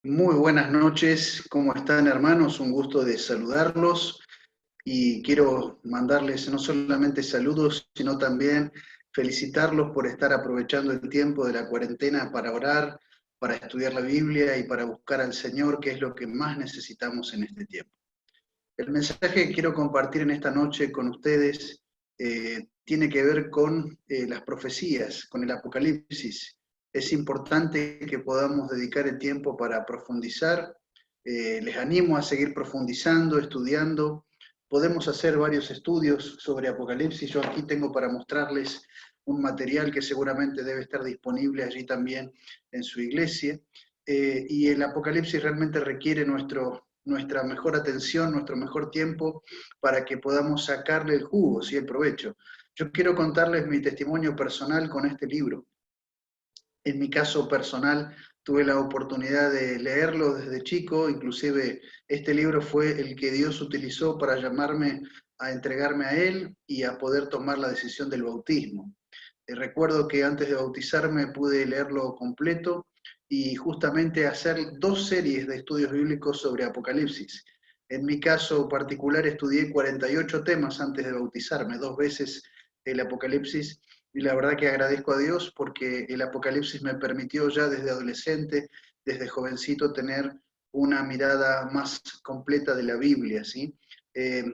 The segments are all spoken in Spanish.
Muy buenas noches, ¿cómo están hermanos? Un gusto de saludarlos y quiero mandarles no solamente saludos, sino también felicitarlos por estar aprovechando el tiempo de la cuarentena para orar, para estudiar la Biblia y para buscar al Señor, que es lo que más necesitamos en este tiempo. El mensaje que quiero compartir en esta noche con ustedes tiene que ver con las profecías, con el Apocalipsis. Es importante que podamos dedicar el tiempo para profundizar. Les animo a seguir profundizando, estudiando. Podemos hacer varios estudios sobre Apocalipsis. Yo aquí tengo para mostrarles un material que seguramente debe estar disponible allí también en su iglesia. Y el Apocalipsis realmente requiere nuestra mejor atención, nuestro mejor tiempo, para que podamos sacarle el jugo, ¿sí? El provecho. Yo quiero contarles mi testimonio personal con este libro. En mi caso personal, tuve la oportunidad de leerlo desde chico, inclusive este libro fue el que Dios utilizó para llamarme a entregarme a Él y a poder tomar la decisión del bautismo. Recuerdo que antes de bautizarme pude leerlo completo y justamente hacer 2 series de estudios bíblicos sobre Apocalipsis. En mi caso particular estudié 48 temas antes de bautizarme, 2 veces el Apocalipsis, y la verdad que agradezco a Dios porque el Apocalipsis me permitió ya desde adolescente, desde jovencito, tener una mirada más completa de la Biblia, ¿sí? Eh,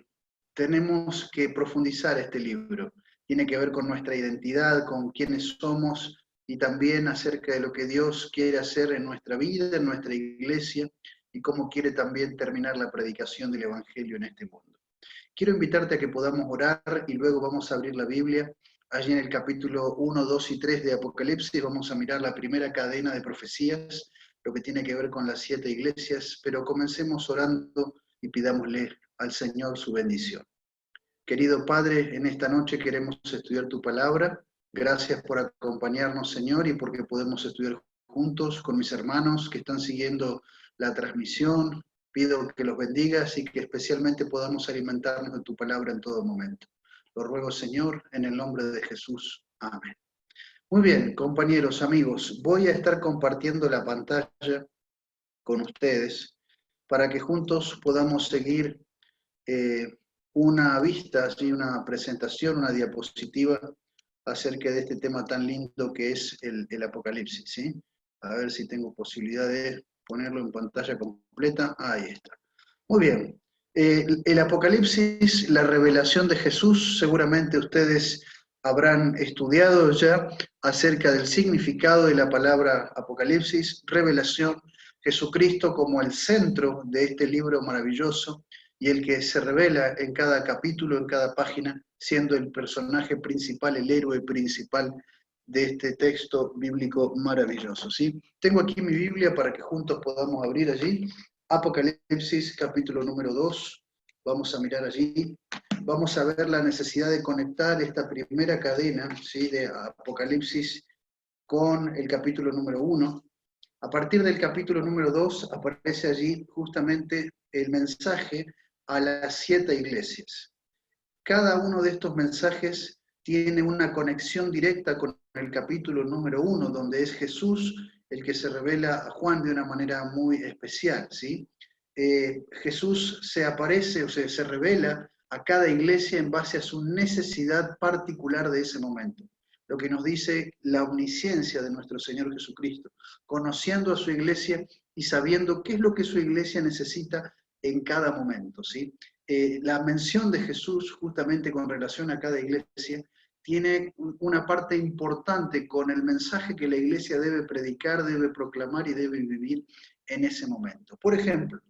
Tenemos que profundizar este libro. Tiene que ver con nuestra identidad, con quiénes somos y también acerca de lo que Dios quiere hacer en nuestra vida, en nuestra iglesia y cómo quiere también terminar la predicación del Evangelio en este mundo. Quiero invitarte a que podamos orar y luego vamos a abrir la Biblia. Allí en el capítulo 1, 2 y 3 de Apocalipsis vamos a mirar la primera cadena de profecías, lo que tiene que ver con las 7 iglesias, pero comencemos orando y pidámosle al Señor su bendición. Querido Padre, en esta noche queremos estudiar tu palabra. Gracias por acompañarnos, Señor, y porque podemos estudiar juntos con mis hermanos que están siguiendo la transmisión. Pido que los bendigas y que especialmente podamos alimentarnos de tu palabra en todo momento. Lo ruego, Señor, en el nombre de Jesús. Amén. Muy bien, compañeros, amigos, voy a estar compartiendo la pantalla con ustedes para que juntos podamos seguir eh, una vista, ¿sí? Una presentación, una diapositiva acerca de este tema tan lindo que es el Apocalipsis. ¿Sí? A ver si tengo posibilidad de ponerlo en pantalla completa. Ahí está. Muy bien. El Apocalipsis, la revelación de Jesús, seguramente ustedes habrán estudiado ya acerca del significado de la palabra Apocalipsis, revelación, Jesucristo como el centro de este libro maravilloso y el que se revela en cada capítulo, en cada página, siendo el personaje principal, el héroe principal de este texto bíblico maravilloso. ¿Sí? Tengo aquí mi Biblia para que juntos podamos abrir allí. Apocalipsis capítulo número 2, vamos a mirar allí, vamos a ver la necesidad de conectar esta primera cadena, ¿sí? De Apocalipsis con el capítulo número 1. A partir del capítulo número 2 aparece allí justamente el mensaje a las 7 iglesias. Cada uno de estos mensajes tiene una conexión directa con el capítulo número 1, donde es Jesús el que se revela a Juan de una manera muy especial, ¿sí? Jesús se aparece o se revela a cada iglesia en base a su necesidad particular de ese momento. Lo que nos dice la omnisciencia de nuestro Señor Jesucristo, conociendo a su iglesia y sabiendo qué es lo que su iglesia necesita en cada momento, ¿sí? La mención de Jesús justamente con relación a cada iglesia tiene una parte importante con el mensaje que la iglesia debe predicar, debe proclamar y debe vivir en ese momento. Por ejemplo,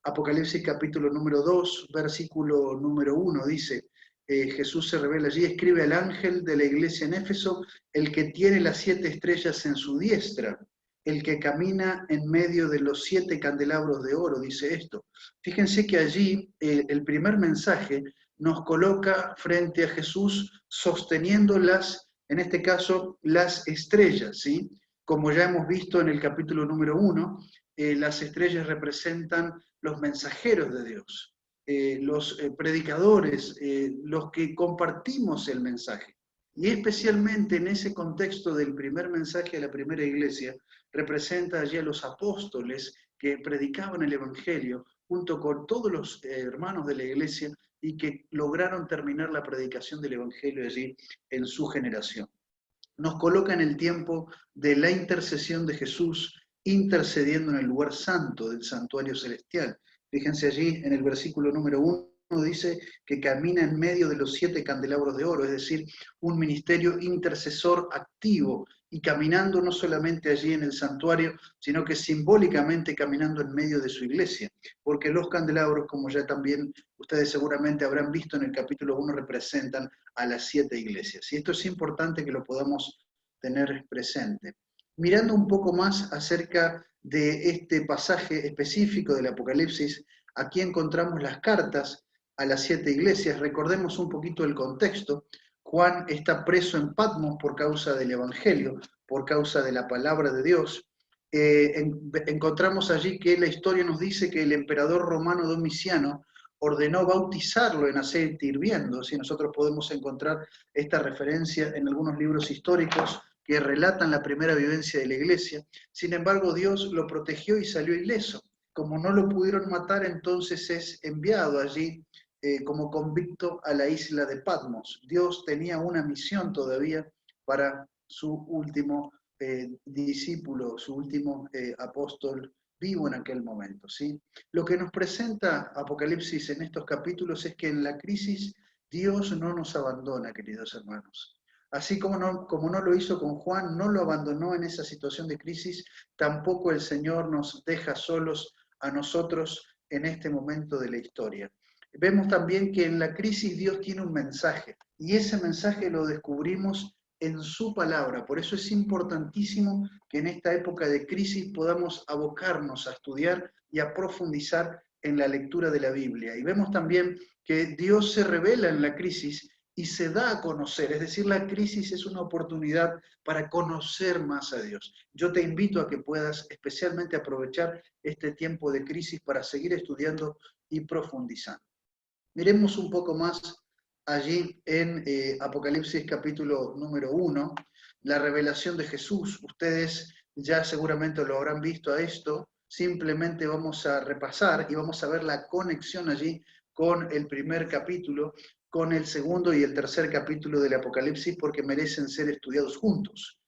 Apocalipsis capítulo número 2, versículo número 1 dice, Jesús se revela allí, escribe al ángel de la iglesia en Éfeso, el que tiene las 7 estrellas en su diestra, el que camina en medio de los 7 candelabros de oro, dice esto. Fíjense que allí el primer mensaje nos coloca frente a Jesús sosteniendo en este caso, las estrellas, ¿sí? Como ya hemos visto en el capítulo número 1, las estrellas representan los mensajeros de Dios, los predicadores, los que compartimos el mensaje. Y especialmente en ese contexto del primer mensaje a la primera iglesia, representa allí a los apóstoles que predicaban el Evangelio junto con todos los hermanos de la iglesia y que lograron terminar la predicación del Evangelio allí en su generación. Nos coloca en el tiempo de la intercesión de Jesús, intercediendo en el lugar santo del santuario celestial. Fíjense allí en el versículo número 1, dice que camina en medio de los 7 candelabros de oro, es decir, un ministerio intercesor activo y caminando no solamente allí en el santuario, sino que simbólicamente caminando en medio de su iglesia, porque los candelabros, como ya también ustedes seguramente habrán visto en el capítulo 1, representan a las 7 iglesias. Y esto es importante que lo podamos tener presente. Mirando un poco más acerca de este pasaje específico del Apocalipsis, aquí encontramos las cartas a las 7 iglesias. Recordemos un poquito el contexto. Juan está preso en Patmos por causa del Evangelio, por causa de la palabra de Dios. Encontramos allí que la historia nos dice que el emperador romano Domiciano ordenó bautizarlo en aceite hirviendo. Si nosotros podemos encontrar esta referencia en algunos libros históricos que relatan la primera vivencia de la iglesia. Sin embargo, Dios lo protegió y salió ileso. Como no lo pudieron matar, entonces es enviado allí como convicto a la isla de Patmos. Dios tenía una misión todavía para su último discípulo, su último apóstol vivo en aquel momento, ¿sí? Lo que nos presenta Apocalipsis en estos capítulos es que en la crisis Dios no nos abandona, queridos hermanos. Así como no lo hizo con Juan, no lo abandonó en esa situación de crisis, tampoco el Señor nos deja solos a nosotros en este momento de la historia. Vemos también que en la crisis Dios tiene un mensaje, y ese mensaje lo descubrimos en su palabra. Por eso es importantísimo que en esta época de crisis podamos abocarnos a estudiar y a profundizar en la lectura de la Biblia. Y vemos también que Dios se revela en la crisis y se da a conocer, es decir, la crisis es una oportunidad para conocer más a Dios. Yo te invito a que puedas especialmente aprovechar este tiempo de crisis para seguir estudiando y profundizando. Miremos un poco más allí en Apocalipsis capítulo número 1, la revelación de Jesús. Ustedes ya seguramente lo habrán visto a esto, simplemente vamos a repasar y vamos a ver la conexión allí con el primer capítulo, con el segundo y el tercer capítulo del Apocalipsis, porque merecen ser estudiados juntos.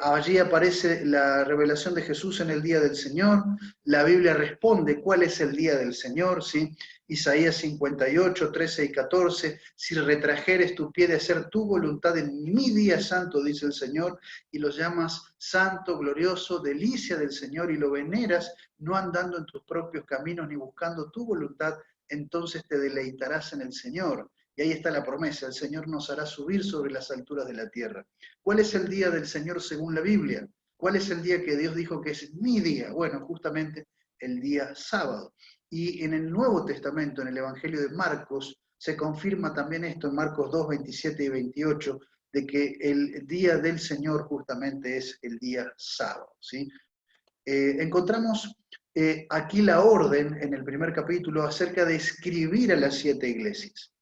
Allí aparece la revelación de Jesús en el día del Señor, la Biblia responde cuál es el día del Señor, ¿sí? Isaías 58, 13 y 14, si retrajeres tu pie de hacer tu voluntad en mi día santo, dice el Señor, y lo llamas santo, glorioso, delicia del Señor, y lo veneras, no andando en tus propios caminos ni buscando tu voluntad, entonces te deleitarás en el Señor. Y ahí está la promesa, el Señor nos hará subir sobre las alturas de la tierra. ¿Cuál es el día del Señor según la Biblia? ¿Cuál es el día que Dios dijo que es mi día? Bueno, justamente el día sábado. Y en el Nuevo Testamento, en el Evangelio de Marcos, se confirma también esto en Marcos 2, 27 y 28, de que el día del Señor justamente es el día sábado, ¿sí? Encontramos aquí la orden en el primer capítulo acerca de escribir a las 7 iglesias.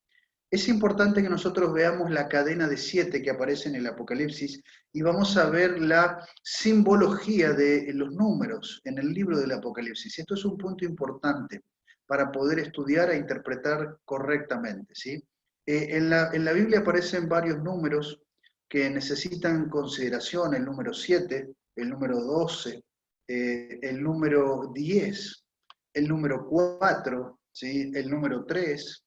Es importante que nosotros veamos la cadena de 7 que aparece en el Apocalipsis y vamos a ver la simbología de los números en el libro del Apocalipsis. Esto es un punto importante para poder estudiar e interpretar correctamente, ¿sí? En la Biblia aparecen varios números que necesitan consideración, el número 7, el número 12, el número 10, el número 4, ¿sí? El número 3,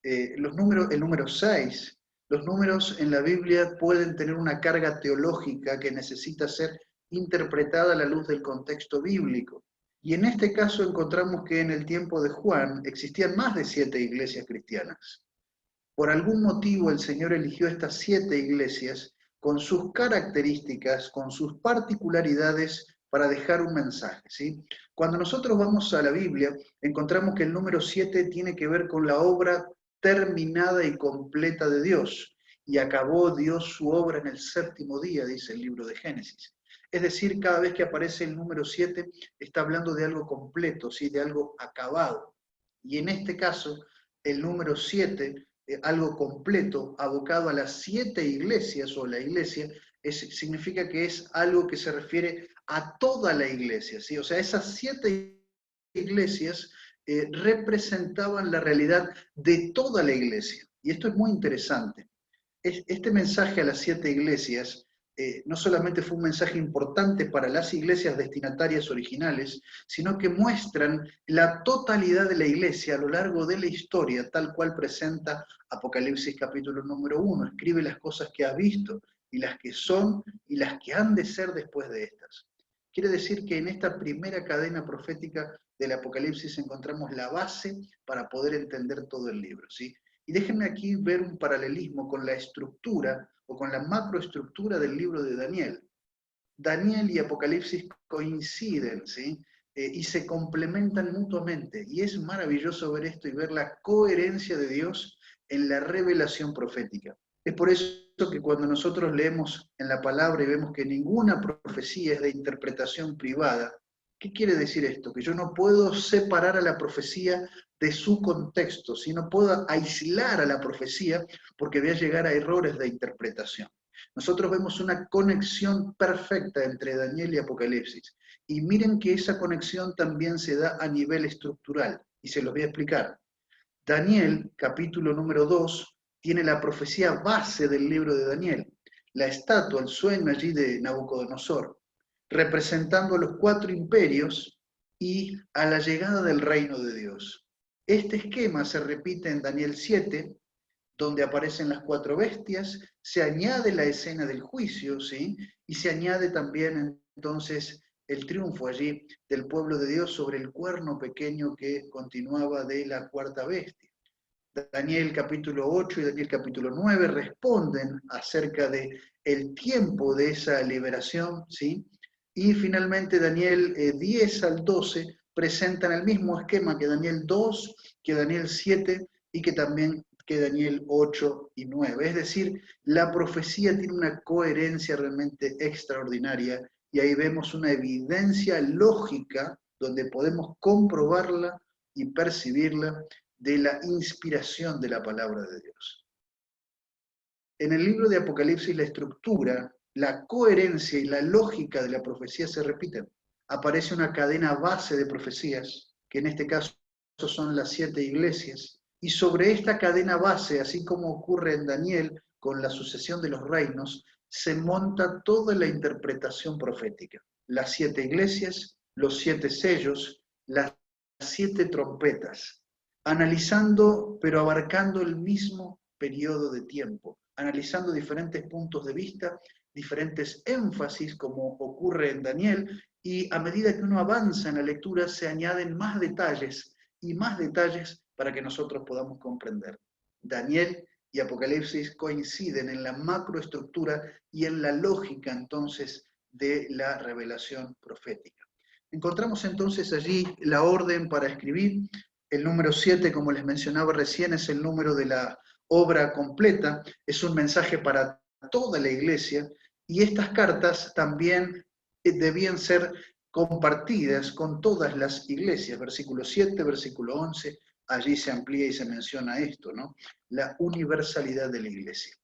el número 6, los números en la Biblia pueden tener una carga teológica que necesita ser interpretada a la luz del contexto bíblico. Y en este caso encontramos que en el tiempo de Juan existían más de 7 iglesias cristianas. Por algún motivo el Señor eligió estas 7 iglesias con sus características, con sus particularidades para dejar un mensaje, ¿sí? Cuando nosotros vamos a la Biblia, encontramos que el número 7 tiene que ver con la obra terminada y completa de Dios. Y acabó Dios su obra en el 7º día, dice el libro de Génesis. Es decir, cada vez que aparece el número 7, está hablando de algo completo, ¿sí? De algo acabado. Y en este caso, el número 7, algo completo, abocado a las 7 iglesias o la iglesia, significa que es algo que se refiere a toda la iglesia, ¿sí? O sea, esas 7 iglesias representaban la realidad de toda la iglesia. Y esto es muy interesante. Este mensaje a las 7 iglesias no solamente fue un mensaje importante para las iglesias destinatarias originales, sino que muestran la totalidad de la iglesia a lo largo de la historia, tal cual presenta Apocalipsis capítulo número 1. Escribe las cosas que ha visto y las que son y las que han de ser después de estas. Quiere decir que en esta primera cadena profética del Apocalipsis encontramos la base para poder entender todo el libro, ¿sí? Y déjenme aquí ver un paralelismo con la estructura o con la macroestructura del libro de Daniel. Daniel y Apocalipsis coinciden, ¿sí? Y se complementan mutuamente. Y es maravilloso ver esto y ver la coherencia de Dios en la revelación profética. Es por eso que cuando nosotros leemos en la palabra y vemos que ninguna profecía es de interpretación privada, ¿qué quiere decir esto? Que yo no puedo separar a la profecía de su contexto, sino puedo aislar a la profecía porque voy a llegar a errores de interpretación. Nosotros vemos una conexión perfecta entre Daniel y Apocalipsis. Y miren que esa conexión también se da a nivel estructural. Y se los voy a explicar. Daniel, capítulo número 2, tiene la profecía base del libro de Daniel. La estatua, el sueño allí de Nabucodonosor, representando a los 4 imperios y a la llegada del reino de Dios. Este esquema se repite en Daniel 7, donde aparecen las 4 bestias, se añade la escena del juicio, ¿sí? Y se añade también entonces el triunfo allí del pueblo de Dios sobre el cuerno pequeño que continuaba de la 4ª bestia. Daniel capítulo 8 y Daniel capítulo 9 responden acerca de el tiempo de esa liberación, ¿sí? Y finalmente Daniel 10 al 12 presentan el mismo esquema que Daniel 2, que Daniel 7 y que también que Daniel 8 y 9. Es decir, la profecía tiene una coherencia realmente extraordinaria y ahí vemos una evidencia lógica donde podemos comprobarla y percibirla de la inspiración de la palabra de Dios. En el libro de Apocalipsis la estructura, la coherencia y la lógica de la profecía se repiten. Aparece una cadena base de profecías, que en este caso son las 7 iglesias, y sobre esta cadena base, así como ocurre en Daniel con la sucesión de los reinos, se monta toda la interpretación profética. Las 7 iglesias, los 7 sellos, las 7 trompetas, analizando pero abarcando el mismo periodo de tiempo, analizando diferentes puntos de vista, diferentes énfasis como ocurre en Daniel, y a medida que uno avanza en la lectura se añaden más detalles y más detalles para que nosotros podamos comprender. Daniel y Apocalipsis coinciden en la macroestructura y en la lógica entonces de la revelación profética. Encontramos entonces allí la orden para escribir. El número 7, como les mencionaba recién, es el número de la obra completa, es un mensaje para toda la iglesia, y estas cartas también debían ser compartidas con todas las iglesias. Versículo 7, versículo 11, allí se amplía y se menciona esto, ¿no? La universalidad de la iglesia.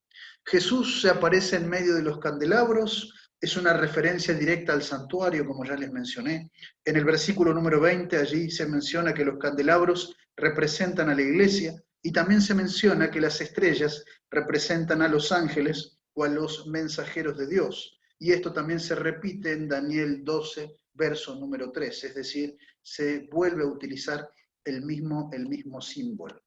Jesús se aparece en medio de los candelabros, es una referencia directa al santuario, como ya les mencioné. En el versículo número 20, allí se menciona que los candelabros representan a la iglesia, y también se menciona que las estrellas representan a los ángeles o a los mensajeros de Dios. Y esto también se repite en Daniel 12, verso número 3, es decir, se vuelve a utilizar el mismo símbolo.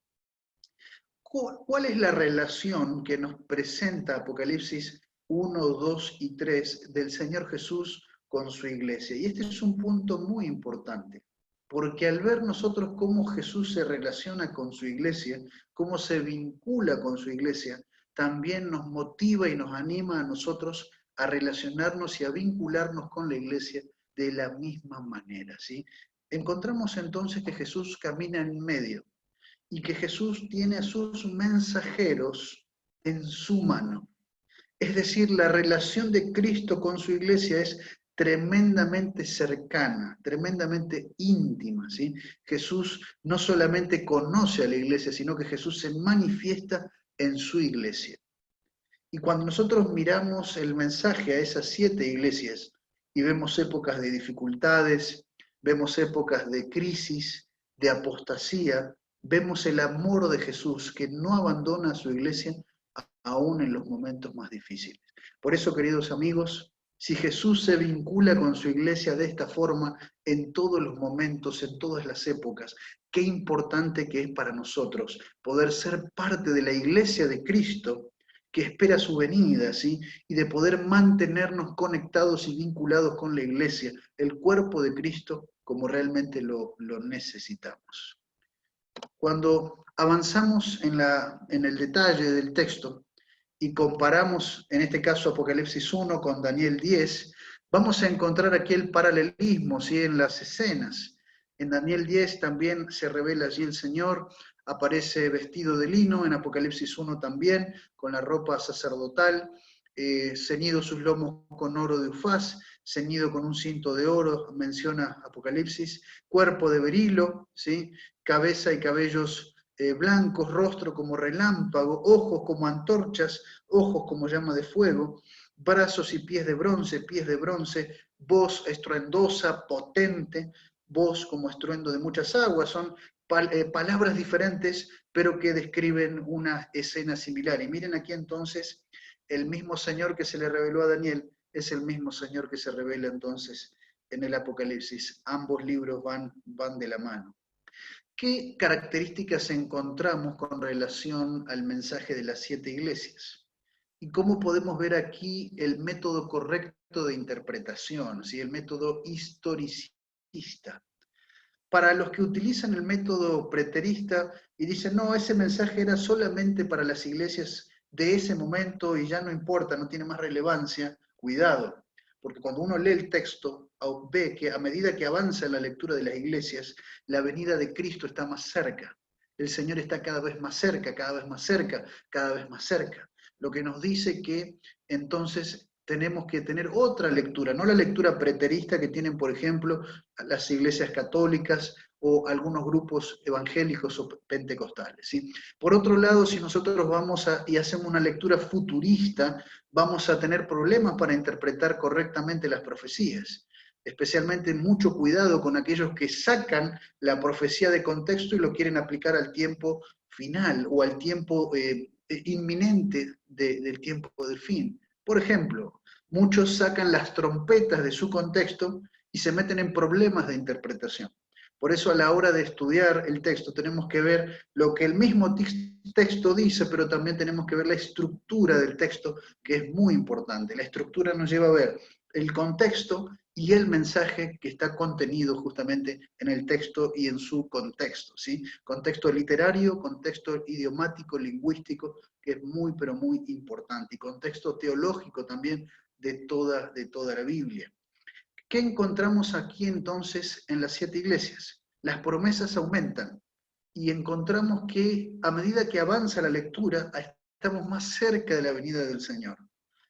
¿Cuál es la relación que nos presenta Apocalipsis 1, 2 y 3 del Señor Jesús con su iglesia? Y este es un punto muy importante, porque al ver nosotros cómo Jesús se relaciona con su iglesia, cómo se vincula con su iglesia, también nos motiva y nos anima a nosotros a relacionarnos y a vincularnos con la iglesia de la misma manera, ¿sí? Encontramos entonces que Jesús camina en medio, y que Jesús tiene a sus mensajeros en su mano. Es decir, la relación de Cristo con su iglesia es tremendamente cercana, tremendamente íntima, ¿sí? Jesús no solamente conoce a la iglesia, sino que Jesús se manifiesta en su iglesia. Y cuando nosotros miramos el mensaje a esas 7 iglesias, y vemos épocas de dificultades, vemos épocas de crisis, de apostasía, vemos el amor de Jesús que no abandona a su iglesia aún en los momentos más difíciles. Por eso, queridos amigos, si Jesús se vincula con su iglesia de esta forma en todos los momentos, en todas las épocas, qué importante que es para nosotros poder ser parte de la iglesia de Cristo que espera su venida, ¿sí? Y de poder mantenernos conectados y vinculados con la iglesia, el cuerpo de Cristo, como realmente lo necesitamos. Cuando avanzamos en el detalle del texto y comparamos, en este caso, Apocalipsis 1 con Daniel 10, vamos a encontrar aquí el paralelismo, ¿sí? En las escenas. En Daniel 10 también se revela allí el Señor, aparece vestido de lino, en Apocalipsis 1 también, con la ropa sacerdotal, ceñido sus lomos con oro de Ufaz, ceñido con un cinto de oro, menciona Apocalipsis, cuerpo de berilo, ¿sí? Cabeza y cabellos blancos, rostro como relámpago, ojos como antorchas, ojos como llama de fuego, brazos y pies de bronce, voz estruendosa, potente, voz como estruendo de muchas aguas, son palabras diferentes, pero que describen una escena similar. Y miren aquí entonces, el mismo Señor que se le reveló a Daniel es el mismo Señor que se revela entonces en el Apocalipsis. Ambos libros van de la mano. ¿Qué características encontramos con relación al mensaje de las 7 iglesias? ¿Y cómo podemos ver aquí el método correcto de interpretación, ¿sí? El método historicista? Para los que utilizan el método preterista y dicen, no, ese mensaje era solamente para las iglesias de ese momento y ya no importa, no tiene más relevancia, cuidado, porque cuando uno lee el texto, ve que a medida que avanza en la lectura de las iglesias, la venida de Cristo está más cerca. El Señor está cada vez más cerca, cada vez más cerca, cada vez más cerca. Lo que nos dice que entonces tenemos que tener otra lectura, no la lectura preterista que tienen, por ejemplo, las iglesias católicas o algunos grupos evangélicos o pentecostales, ¿sí? Por otro lado, si nosotros vamos y hacemos una lectura futurista, vamos a tener problemas para interpretar correctamente las profecías. Especialmente mucho cuidado con aquellos que sacan la profecía de contexto y lo quieren aplicar al tiempo final o al tiempo inminente del tiempo del fin. Por ejemplo, muchos sacan las trompetas de su contexto y se meten en problemas de interpretación. Por eso a la hora de estudiar el texto tenemos que ver lo que el mismo texto dice, pero también tenemos que ver la estructura del texto, que es muy importante. La estructura nos lleva a ver el contexto y el mensaje que está contenido justamente en el texto y en su contexto, ¿sí? Contexto literario, contexto idiomático, lingüístico, que es muy, pero muy importante, y contexto teológico también de toda la Biblia. ¿Qué encontramos aquí entonces en las 7 iglesias? Las promesas aumentan y encontramos que a medida que avanza la lectura, estamos más cerca de la venida del Señor.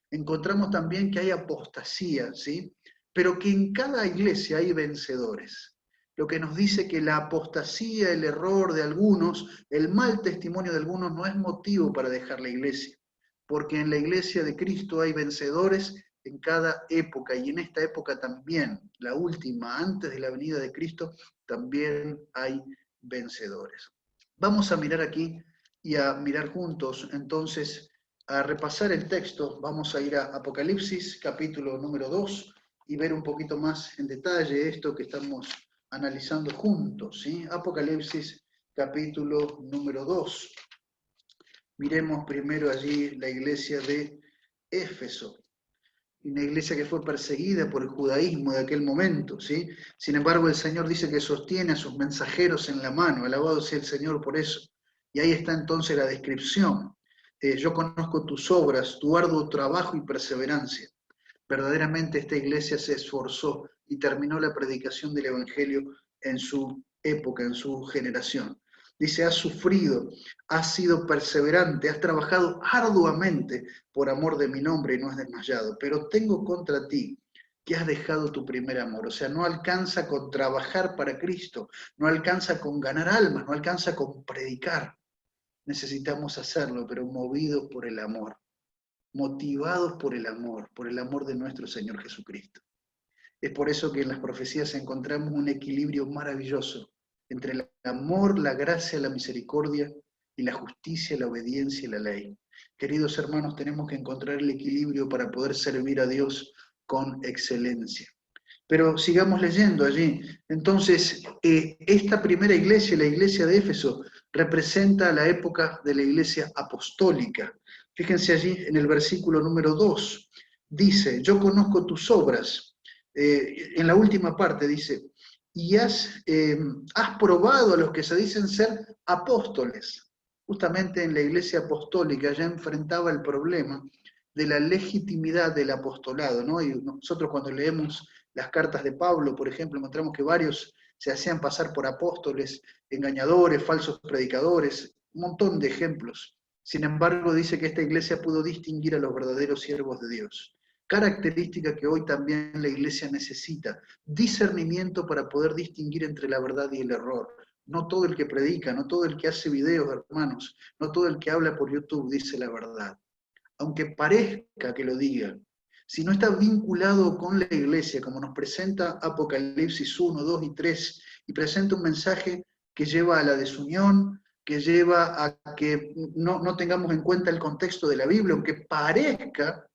Encontramos también que hay apostasía, ¿sí? Pero que en cada iglesia hay vencedores. Lo que nos dice que la apostasía, el error de algunos, el mal testimonio de algunos no es motivo para dejar la iglesia, porque en la iglesia de Cristo hay vencedores en cada época, y en esta época también, la última, antes de la venida de Cristo, también hay vencedores. Vamos a mirar aquí y a mirar juntos, entonces, a repasar el texto. Vamos a ir a Apocalipsis, capítulo número 2, y ver un poquito más en detalle esto que estamos analizando juntos, ¿sí? Apocalipsis, capítulo número 2. Miremos primero allí la iglesia de Éfeso, una iglesia que fue perseguida por el judaísmo de aquel momento, ¿sí? Sin embargo, el Señor dice que sostiene a sus mensajeros en la mano, alabado sea el Señor por eso. Y ahí está entonces la descripción. Yo conozco tus obras, tu arduo trabajo y perseverancia. Verdaderamente esta iglesia se esforzó y terminó la predicación del Evangelio en su época, en su generación. Dice, has sufrido, has sido perseverante, has trabajado arduamente por amor de mi nombre y no has desmayado, pero tengo contra ti que has dejado tu primer amor. O sea, no alcanza con trabajar para Cristo, no alcanza con ganar almas, no alcanza con predicar. Necesitamos hacerlo, pero movidos por el amor, motivados por el amor de nuestro Señor Jesucristo. Es por eso que en las profecías encontramos un equilibrio maravilloso entre el amor, la gracia, la misericordia y la justicia, la obediencia y la ley. Queridos hermanos, tenemos que encontrar el equilibrio para poder servir a Dios con excelencia. Pero sigamos leyendo allí. Entonces, esta primera iglesia, la iglesia de Éfeso, representa la época de la iglesia apostólica. Fíjense allí en el versículo número 2, dice, yo conozco tus obras. En la última parte dice, y has probado a los que se dicen ser apóstoles. Justamente en la iglesia apostólica ya enfrentaba el problema de la legitimidad del apostolado, ¿no? Y nosotros cuando leemos las cartas de Pablo, por ejemplo, encontramos que varios se hacían pasar por apóstoles, engañadores, falsos predicadores, un montón de ejemplos. Sin embargo, dice que esta iglesia pudo distinguir a los verdaderos siervos de Dios. Característica que hoy también la iglesia necesita, discernimiento para poder distinguir entre la verdad y el error. No todo el que predica, no todo el que hace videos, hermanos, no todo el que habla por YouTube dice la verdad. Aunque parezca que lo diga, si no está vinculado con la iglesia, como nos presenta Apocalipsis 1, 2 y 3, y presenta un mensaje que lleva a la desunión, que lleva a que no tengamos en cuenta el contexto de la Biblia, aunque parezca,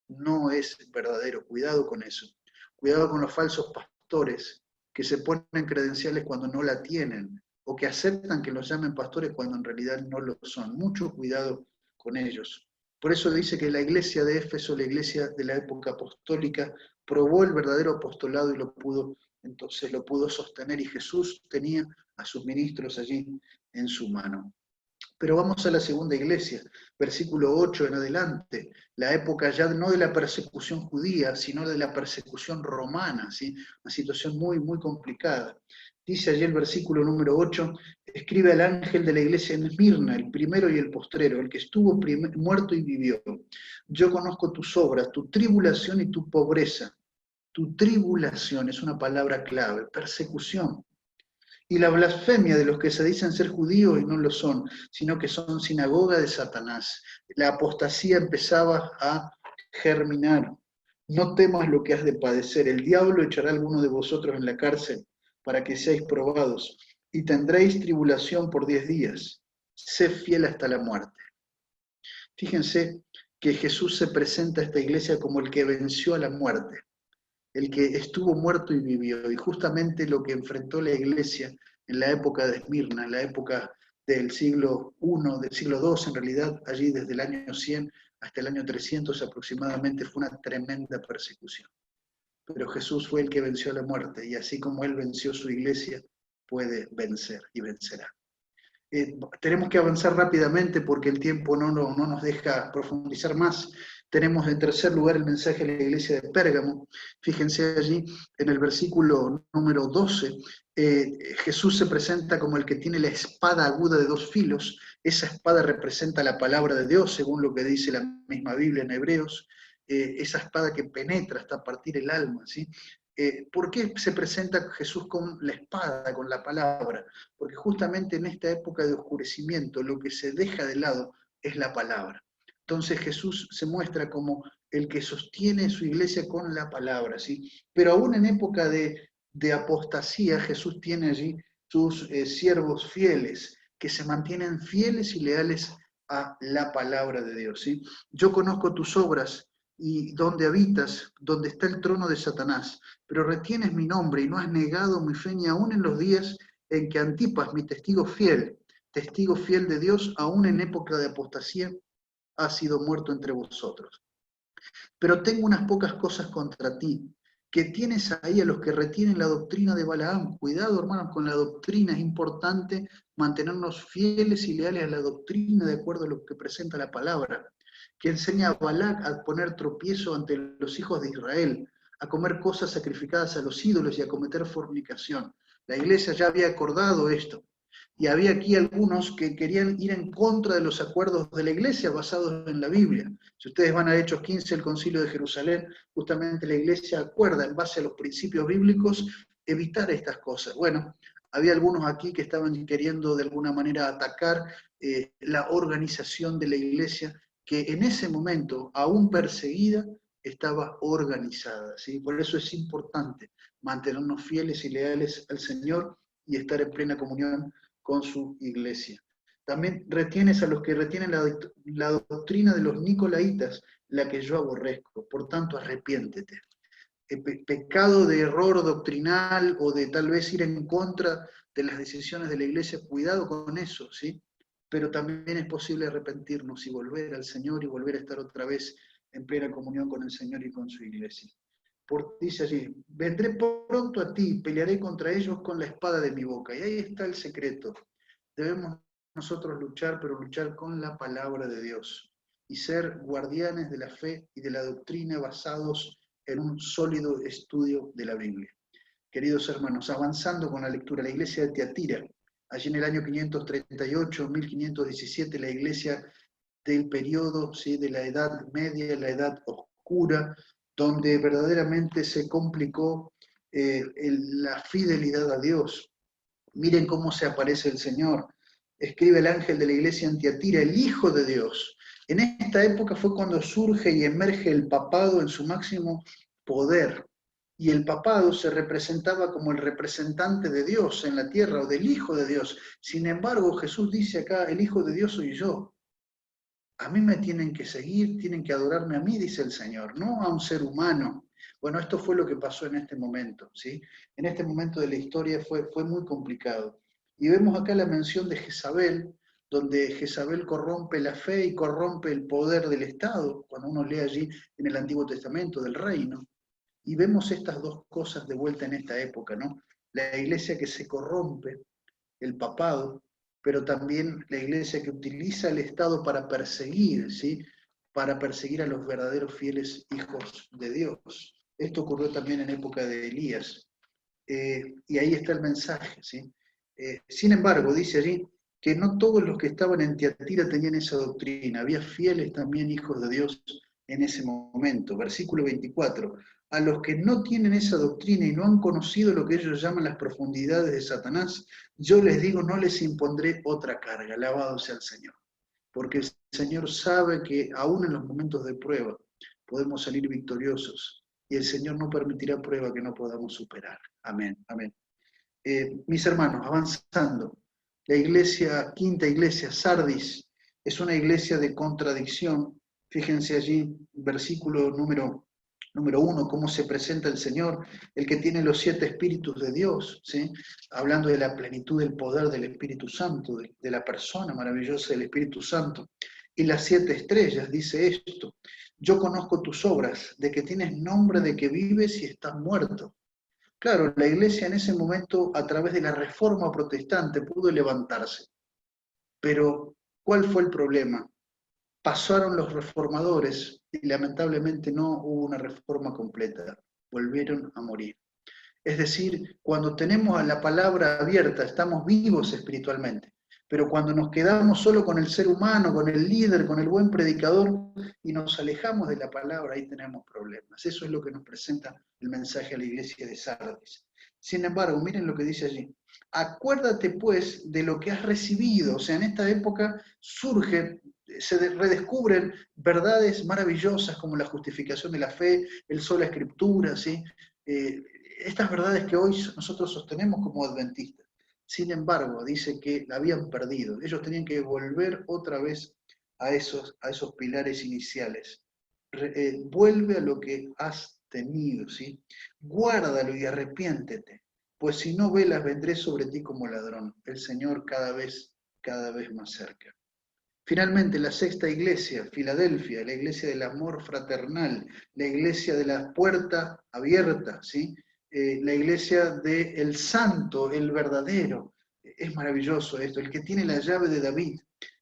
no es verdadero. Cuidado con eso. Cuidado con los falsos pastores que se ponen credenciales cuando no la tienen, o que aceptan que los llamen pastores cuando en realidad no lo son. Mucho cuidado con ellos. Por eso dice que la iglesia de Éfeso, la iglesia de la época apostólica, probó el verdadero apostolado y entonces lo pudo sostener, y Jesús tenía a sus ministros allí en su mano. Pero vamos a la segunda iglesia, versículo 8 en adelante, la época ya no de la persecución judía, sino de la persecución romana, ¿sí? Una situación muy, muy complicada. Dice allí el versículo número 8, escribe al ángel de la iglesia en Esmirna, el primero y el postrero, el que estuvo muerto y vivió. Yo conozco tus obras, tu tribulación y tu pobreza. Tu tribulación es una palabra clave, persecución. Y la blasfemia de los que se dicen ser judíos y no lo son, sino que son sinagoga de Satanás. La apostasía empezaba a germinar. No temas lo que has de padecer. El diablo echará a alguno de vosotros en la cárcel para que seáis probados, y tendréis tribulación por 10 días. Sé fiel hasta la muerte. Fíjense que Jesús se presenta a esta iglesia como el que venció a la muerte, el que estuvo muerto y vivió, y justamente lo que enfrentó la iglesia en la época de Esmirna, en la época del siglo I, del siglo II, en realidad, allí desde el año 100 hasta el año 300 aproximadamente, fue una tremenda persecución. Pero Jesús fue el que venció a la muerte, y así como Él venció su iglesia, puede vencer y vencerá. Tenemos que avanzar rápidamente porque el tiempo no nos deja profundizar más. Tenemos en tercer lugar el mensaje de la iglesia de Pérgamo. Fíjense allí en el versículo número 12, Jesús se presenta como el que tiene la espada aguda de 2 filos. Esa espada representa la palabra de Dios, según lo que dice la misma Biblia en Hebreos. Esa espada que penetra hasta partir el alma, ¿sí? ¿Por qué se presenta Jesús con la espada, con la palabra? Porque justamente en esta época de oscurecimiento lo que se deja de lado es la palabra. Entonces Jesús se muestra como el que sostiene su iglesia con la palabra, ¿sí? Pero aún en época de apostasía, Jesús tiene allí sus siervos fieles, que se mantienen fieles y leales a la palabra de Dios, ¿sí? Yo conozco tus obras y donde habitas, donde está el trono de Satanás, pero retienes mi nombre y no has negado mi fe ni aún en los días en que Antipas, mi testigo fiel de Dios, aún en época de apostasía, ha sido muerto entre vosotros. Pero tengo unas pocas cosas contra ti, que tienes ahí a los que retienen la doctrina de Balaam. Cuidado, hermanos, con la doctrina. Es importante mantenernos fieles y leales a la doctrina de acuerdo a lo que presenta la palabra, que enseña a Balac a poner tropiezo ante los hijos de Israel, a comer cosas sacrificadas a los ídolos y a cometer fornicación. La iglesia ya había acordado esto. Y había aquí algunos que querían ir en contra de los acuerdos de la iglesia basados en la Biblia. Si ustedes van a Hechos 15, el Concilio de Jerusalén, justamente la iglesia acuerda en base a los principios bíblicos evitar estas cosas. Bueno, había algunos aquí que estaban queriendo de alguna manera atacar la organización de la iglesia, que en ese momento, aún perseguida, estaba organizada, ¿sí? Por eso es importante mantenernos fieles y leales al Señor y estar en plena comunión con su iglesia. También retienes a los que retienen la doctrina de los nicolaitas, la que yo aborrezco. Por tanto, arrepiéntete. Pecado de error doctrinal o de tal vez ir en contra de las decisiones de la iglesia, cuidado con eso, ¿sí? Pero también es posible arrepentirnos y volver al Señor y volver a estar otra vez en plena comunión con el Señor y con su iglesia. Dice allí, vendré pronto a ti, pelearé contra ellos con la espada de mi boca. Y ahí está el secreto. Debemos nosotros luchar, pero luchar con la palabra de Dios y ser guardianes de la fe y de la doctrina basados en un sólido estudio de la Biblia. Queridos hermanos, avanzando con la lectura, la iglesia de Tiatira, allí en el año 538, 1517, la iglesia del periodo, ¿sí?, de la Edad Media, la Edad Oscura, donde verdaderamente se complicó la fidelidad a Dios. Miren cómo se aparece el Señor. Escribe el ángel de la iglesia en Tiatira, el Hijo de Dios. En esta época fue cuando surge y emerge el papado en su máximo poder. Y el papado se representaba como el representante de Dios en la tierra o del Hijo de Dios. Sin embargo, Jesús dice acá, el Hijo de Dios soy yo. A mí me tienen que seguir, tienen que adorarme a mí, dice el Señor, no a un ser humano. Bueno, esto fue lo que pasó en este momento, ¿sí? En este momento de la historia fue muy complicado. Y vemos acá la mención de Jezabel, donde Jezabel corrompe la fe y corrompe el poder del Estado, cuando uno lee allí en el Antiguo Testamento del reino. Y vemos estas dos cosas de vuelta en esta época, ¿no? La iglesia que se corrompe, el papado, pero también la iglesia que utiliza el Estado para perseguir, ¿sí? Para perseguir a los verdaderos fieles hijos de Dios. Esto ocurrió también en época de Elías. Y ahí está el mensaje, ¿sí? Sin embargo, dice allí que no todos los que estaban en Tiatira tenían esa doctrina, había fieles también hijos de Dios en ese momento. Versículo 24, a los que no tienen esa doctrina y no han conocido lo que ellos llaman las profundidades de Satanás, yo les digo, no les impondré otra carga, alabado sea el Señor. Porque el Señor sabe que aún en los momentos de prueba podemos salir victoriosos y el Señor no permitirá prueba que no podamos superar. Amén, amén. Mis hermanos, avanzando, la iglesia, quinta iglesia, Sardis, es una iglesia de contradicción. Fíjense allí, versículo número 1, cómo se presenta el Señor, el que tiene los 7 espíritus de Dios, ¿sí? Hablando de la plenitud del poder del Espíritu Santo, de la persona maravillosa del Espíritu Santo. Y las 7 estrellas, dice esto, yo conozco tus obras, de que tienes nombre de que vives y estás muerto. Claro, la iglesia en ese momento, a través de la reforma protestante, pudo levantarse. Pero, ¿cuál fue el problema? Pasaron los reformadores y lamentablemente no hubo una reforma completa. Volvieron a morir. Es decir, cuando tenemos a la palabra abierta, estamos vivos espiritualmente. Pero cuando nos quedamos solo con el ser humano, con el líder, con el buen predicador, y nos alejamos de la palabra, ahí tenemos problemas. Eso es lo que nos presenta el mensaje a la iglesia de Sardis. Sin embargo, miren lo que dice allí. Acuérdate pues de lo que has recibido. O sea, en esta época surgen, se redescubren verdades maravillosas como la justificación de la fe, el sola escritura, ¿sí? Estas verdades que hoy nosotros sostenemos como adventistas. Sin embargo, dice que la habían perdido. Ellos tenían que volver otra vez a esos pilares iniciales. Vuelve a lo que has tenido, ¿sí? Guárdalo y arrepiéntete, pues si no velas vendré sobre ti como ladrón. El Señor cada vez más cerca. Finalmente, la sexta iglesia, Filadelfia, la iglesia del amor fraternal, la iglesia de la puerta abierta, ¿sí? La iglesia del santo, el verdadero. Es maravilloso esto, el que tiene la llave de David.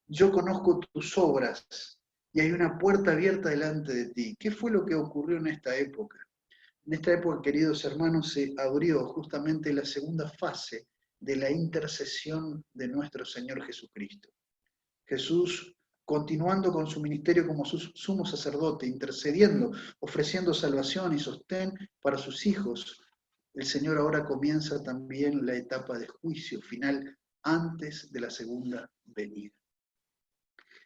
Yo conozco tus obras y hay una puerta abierta delante de ti. ¿Qué fue lo que ocurrió en esta época? En esta época, queridos hermanos, se abrió justamente la segunda fase de la intercesión de nuestro Señor Jesucristo. Jesús, continuando con su ministerio como sumo sacerdote, intercediendo, ofreciendo salvación y sostén para sus hijos, el Señor ahora comienza también la etapa de juicio final antes de la segunda venida.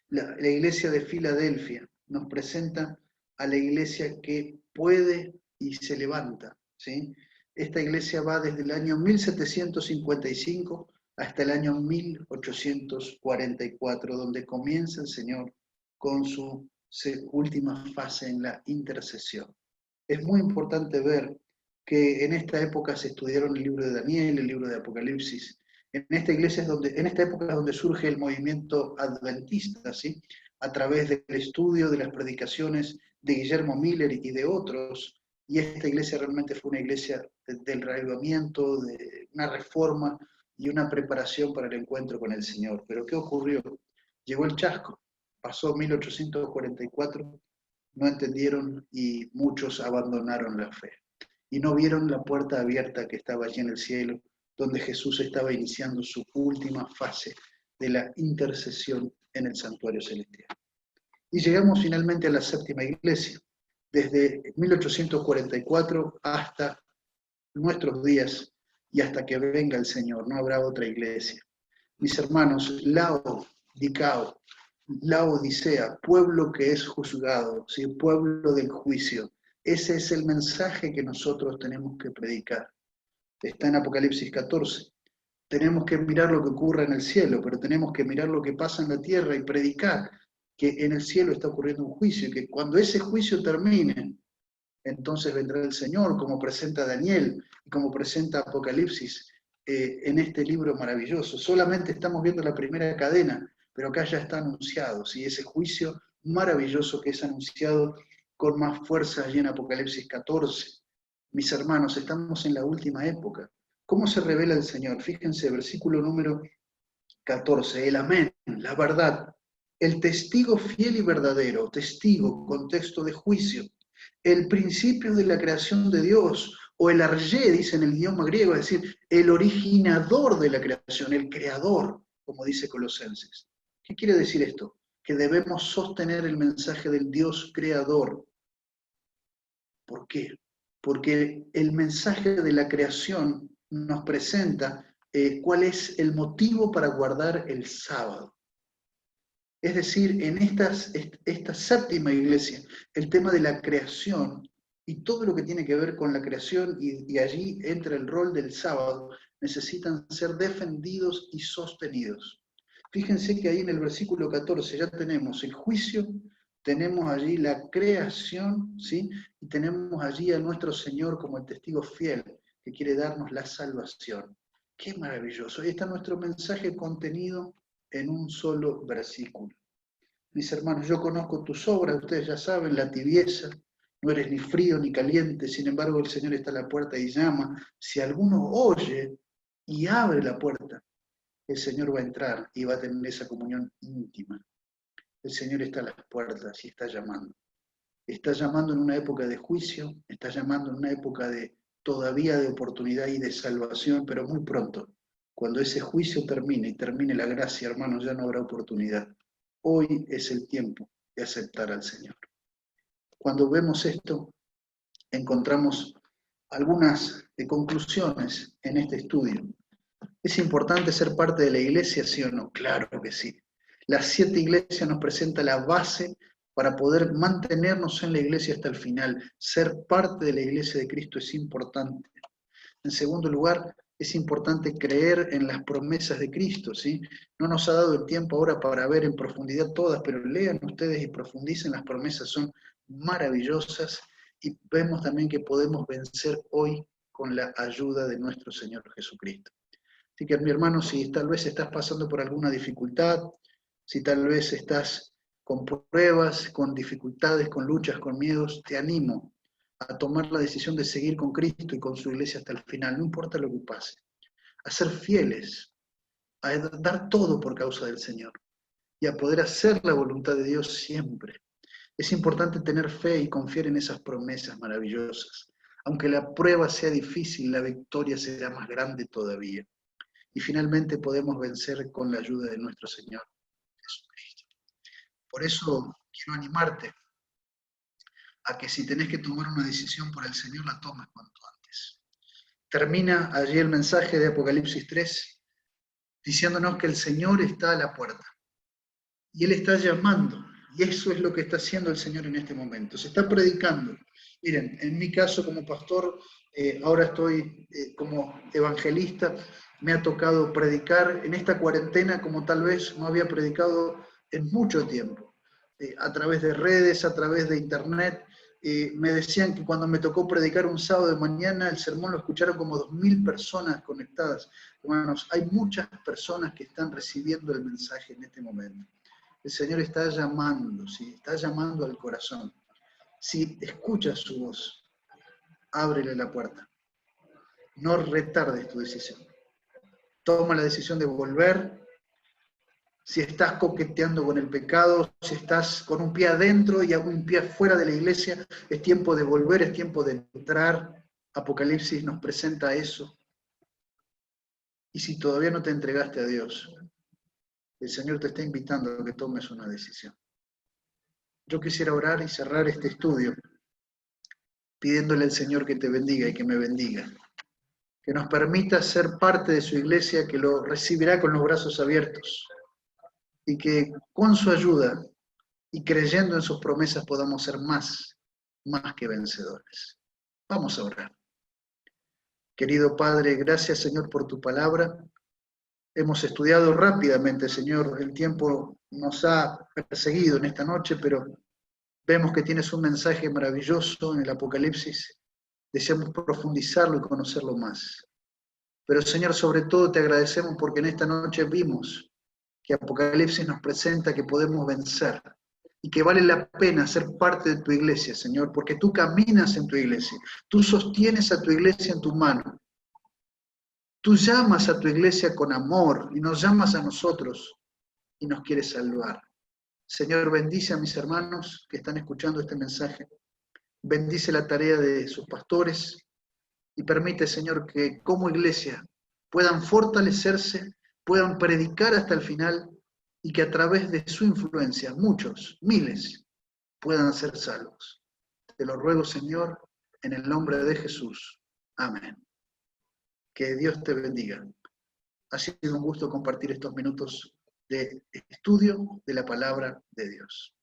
La iglesia de Filadelfia nos presenta a la iglesia que puede y se levanta, ¿sí? Esta iglesia va desde el año 1755 hasta el año 1844, donde comienza el Señor con su última fase en la intercesión. Es muy importante ver que en esta época se estudiaron el libro de Daniel, el libro de Apocalipsis. En esta iglesia es donde, en esta época es donde surge el movimiento adventista, ¿sí? A través del estudio de las predicaciones de Guillermo Miller y de otros. Y esta iglesia realmente fue una iglesia del reavivamiento, de una reforma y una preparación para el encuentro con el Señor. Pero ¿qué ocurrió? Llegó el chasco, pasó 1844, no entendieron y muchos abandonaron la fe. Y no vieron la puerta abierta que estaba allí en el cielo, donde Jesús estaba iniciando su última fase de la intercesión en el santuario celestial. Y llegamos finalmente a la séptima iglesia, desde 1844 hasta nuestros días y hasta que venga el Señor, no habrá otra iglesia. Mis hermanos, Laodicea, pueblo que es juzgado, ¿sí? Pueblo del juicio. Ese es el mensaje que nosotros tenemos que predicar. Está en Apocalipsis 14. Tenemos que mirar lo que ocurre en el cielo, pero tenemos que mirar lo que pasa en la tierra y predicar que en el cielo está ocurriendo un juicio y que cuando ese juicio termine, entonces vendrá el Señor, como presenta Daniel y como presenta Apocalipsis en este libro maravilloso. Solamente estamos viendo la primera cadena, pero acá ya está anunciado, ¿sí? Ese juicio maravilloso que es anunciado con más fuerza allí en Apocalipsis 14. Mis hermanos, estamos en la última época. ¿Cómo se revela el Señor? Fíjense, versículo número 14, el amén, la verdad, el testigo fiel y verdadero, testigo, contexto de juicio, el principio de la creación de Dios, o el arjé, dice en el idioma griego, es decir, el originador de la creación, el creador, como dice Colosenses. ¿Qué quiere decir esto? Que debemos sostener el mensaje del Dios creador. ¿Por qué? Porque el mensaje de la creación nos presenta cuál es el motivo para guardar el sábado. Es decir, en esta séptima iglesia, el tema de la creación y todo lo que tiene que ver con la creación y allí entra el rol del sábado, necesitan ser defendidos y sostenidos. Fíjense que ahí en el versículo 14 ya tenemos el juicio, tenemos allí la creación, ¿sí? Y tenemos allí a nuestro Señor como el testigo fiel que quiere darnos la salvación. ¡Qué maravilloso! Ahí está nuestro mensaje contenido en un solo versículo. Mis hermanos, yo conozco tus obras, ustedes ya saben, la tibieza, no eres ni frío ni caliente, sin embargo el Señor está a la puerta y llama. Si alguno oye y abre la puerta, el Señor va a entrar y va a tener esa comunión íntima. El Señor está a las puertas y está llamando. Está llamando en una época de juicio, está llamando en una época de todavía de oportunidad y de salvación, pero muy pronto, cuando ese juicio termine y termine la gracia, hermanos, ya no habrá oportunidad. Hoy es el tiempo de aceptar al Señor. Cuando vemos esto, encontramos algunas conclusiones en este estudio. ¿Es importante ser parte de la iglesia, sí o no? Claro que sí. Las 7 iglesias nos presentan la base para poder mantenernos en la iglesia hasta el final. Ser parte de la iglesia de Cristo es importante. En segundo lugar, es importante creer en las promesas de Cristo, ¿sí? No nos ha dado el tiempo ahora para ver en profundidad todas, pero lean ustedes y profundicen, las promesas son maravillosas y vemos también que podemos vencer hoy con la ayuda de nuestro Señor Jesucristo. Así que, mi hermano, si tal vez estás pasando por alguna dificultad, si tal vez estás con pruebas, con dificultades, con luchas, con miedos, te animo a tomar la decisión de seguir con Cristo y con su iglesia hasta el final, no importa lo que pase, a ser fieles, a dar todo por causa del Señor y a poder hacer la voluntad de Dios siempre. Es importante tener fe y confiar en esas promesas maravillosas. Aunque la prueba sea difícil, la victoria será más grande todavía. Y finalmente podemos vencer con la ayuda de nuestro Señor Jesucristo. Por eso quiero animarte a que si tenés que tomar una decisión por el Señor, la tomes cuanto antes. Termina allí el mensaje de Apocalipsis 3 diciéndonos que el Señor está a la puerta y Él está llamando Y eso es lo que está haciendo el Señor en este momento. Se está predicando. Miren, en mi caso como pastor, ahora estoy como evangelista, me ha tocado predicar en esta cuarentena como tal vez no había predicado en mucho tiempo. A través de redes, a través de internet. Me decían que cuando me tocó predicar un sábado de mañana, el sermón lo escucharon como 2000 personas conectadas. Hermanos, hay muchas personas que están recibiendo el mensaje en este momento. El Señor está llamando, ¿sí? Está llamando al corazón. Si escuchas su voz, ábrele la puerta. No retardes tu decisión. Toma la decisión de volver. Si estás coqueteando con el pecado, si estás con un pie adentro y un pie fuera de la iglesia, es tiempo de volver, es tiempo de entrar. Apocalipsis nos presenta eso. Y si todavía no te entregaste a Dios, el Señor te está invitando a que tomes una decisión. Yo quisiera orar y cerrar este estudio pidiéndole al Señor que te bendiga y que me bendiga, que nos permita ser parte de su iglesia, que lo recibirá con los brazos abiertos y que con su ayuda y creyendo en sus promesas podamos ser más que vencedores. Vamos a orar. Querido Padre, gracias Señor por tu palabra. Hemos estudiado rápidamente, Señor, el tiempo nos ha perseguido en esta noche, pero vemos que tienes un mensaje maravilloso en el Apocalipsis. Deseamos profundizarlo y conocerlo más. Pero Señor, sobre todo te agradecemos porque en esta noche vimos que Apocalipsis nos presenta que podemos vencer y que vale la pena ser parte de tu iglesia, Señor, porque tú caminas en tu iglesia, tú sostienes a tu iglesia en tu mano, tú llamas a tu iglesia con amor y nos llamas a nosotros y nos quieres salvar. Señor, bendice a mis hermanos que están escuchando este mensaje, bendice la tarea de sus pastores y permite, Señor, que como iglesia puedan fortalecerse, puedan predicar hasta el final y que a través de su influencia muchos, miles, puedan ser salvos. Te lo ruego, Señor, en el nombre de Jesús. Amén. Que Dios te bendiga. Ha sido un gusto compartir estos minutos de estudio de la palabra de Dios.